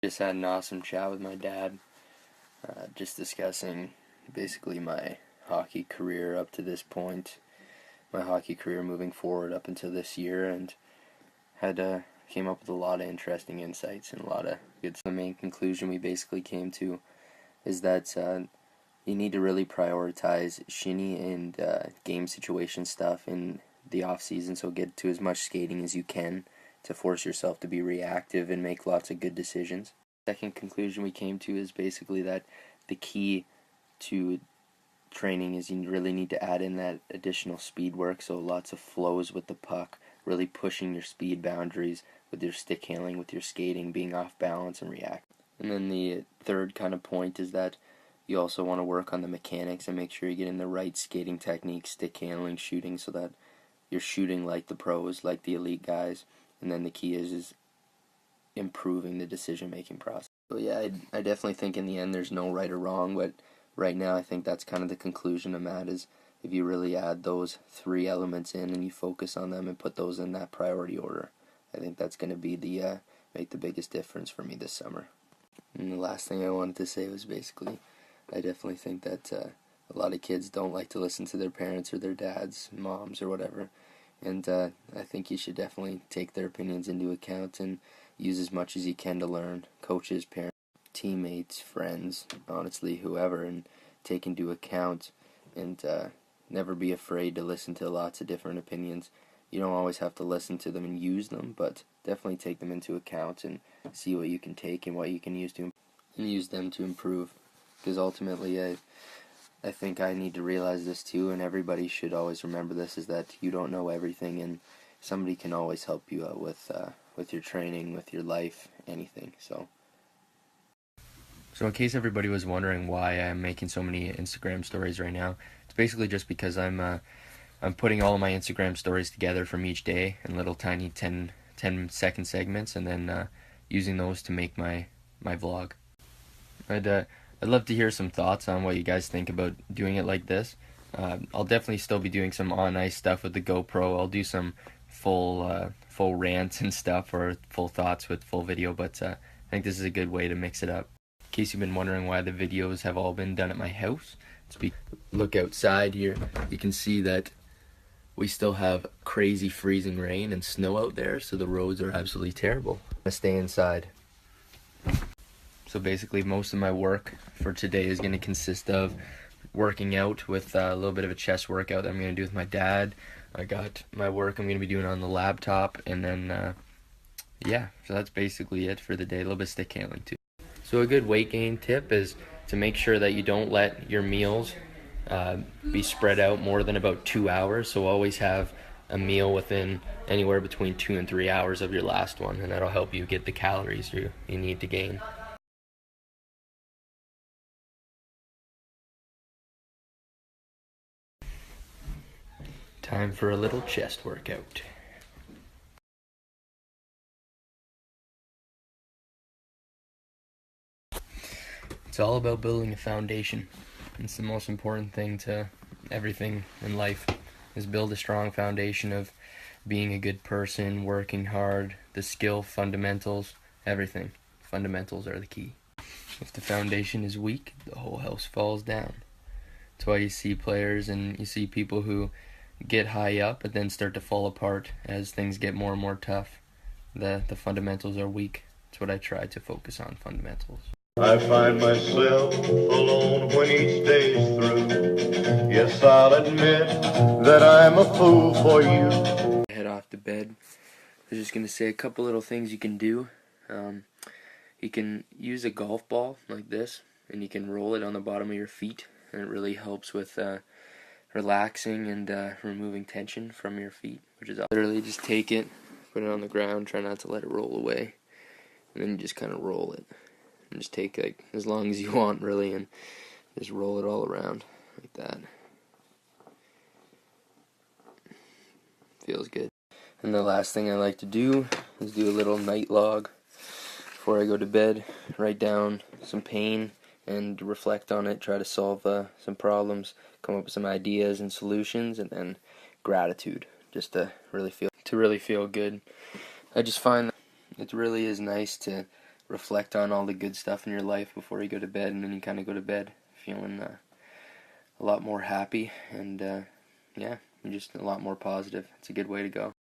Just had an awesome chat with my dad, just discussing basically my hockey career up to this point, my hockey career moving forward up until this year, and came up with a lot of interesting insights and a lot of good. The main conclusion we basically came to is that you need to really prioritize shinny and game situation stuff in the off season, so get to as much skating as you can to force yourself to be reactive and make lots of good decisions. Second conclusion we came to is basically that the key to training is you really need to add in that additional speed work, so lots of flows with the puck, really pushing your speed boundaries with your stick handling, with your skating, being off balance and react. And then the third kind of point is that you also want to work on the mechanics and make sure you get in the right skating technique, stick handling, shooting, so that you're shooting like the pros, like the elite guys. And then the key is improving the decision-making process. So yeah, I definitely think in the end there's no right or wrong, but right now I think that's kind of the conclusion I'm at, is if you really add those three elements in and you focus on them and put those in that priority order, I think that's going to be make the biggest difference for me this summer. And the last thing I wanted to say was basically, I definitely think that a lot of kids don't like to listen to their parents or their dads, moms or whatever. And I think you should definitely take their opinions into account and use as much as you can to learn. Coaches, parents, teammates, friends, honestly, whoever, and take into account and never be afraid to listen to lots of different opinions. You don't always have to listen to them and use them, but definitely take them into account and see what you can take and what you can use them to improve. Because ultimately, I think I need to realize this too, and everybody should always remember this, is that you don't know everything, and somebody can always help you out with your training, with your life, anything. So in case everybody was wondering why I'm making so many Instagram stories right now, it's basically just because I'm putting all of my Instagram stories together from each day in little tiny 10-second segments, and then using those to make my vlog. I'd love to hear some thoughts on what you guys think about doing it like this. I'll definitely still be doing some on-ice stuff with the GoPro. I'll do some full rants and stuff, or full thoughts with full video, but I think this is a good way to mix it up. In case you've been wondering why the videos have all been done at my house, look outside here. You can see that we still have crazy freezing rain and snow out there, so the roads are absolutely terrible. I'm gonna stay inside. So basically most of my work for today is going to consist of working out with a little bit of a chest workout that I'm going to do with my dad. I got my work I'm going to be doing on the laptop, and then yeah, so that's basically it for the day. A little bit of stick handling too. So a good weight gain tip is to make sure that you don't let your meals be spread out more than about 2 hours. So always have a meal within anywhere between 2 and 3 hours of your last one, and that'll help you get the calories you need to gain. Time for a little chest workout. It's all about building a foundation. It's the most important thing to everything in life, is build a strong foundation of being a good person, working hard, the skill, fundamentals, everything. Fundamentals are the key. If the foundation is weak, the whole house falls down. That's why you see players and you see people who get high up but then start to fall apart as things get more and more tough. The fundamentals are weak. That's what I try to focus on, fundamentals. I find myself alone when each day's through. Yes, I'll admit that I'm a fool for you. Head off to bed. I was just going to say a couple little things you can do. You can use a golf ball like this, and you can roll it on the bottom of your feet, and it really helps with relaxing and removing tension from your feet, which is literally just take it, put it on the ground, try not to let it roll away, and then you just kind of roll it, and just take like as long as you want really, and just roll it all around like that. Feels good. And the last thing I like to do is do a little night log before I go to bed. Write down some pain and reflect on it, try to solve some problems, come up with some ideas and solutions, and then gratitude, just to really feel good. I just find that it really is nice to reflect on all the good stuff in your life before you go to bed, and then you kind of go to bed feeling a lot more happy, and yeah, you're just a lot more positive. It's a good way to go.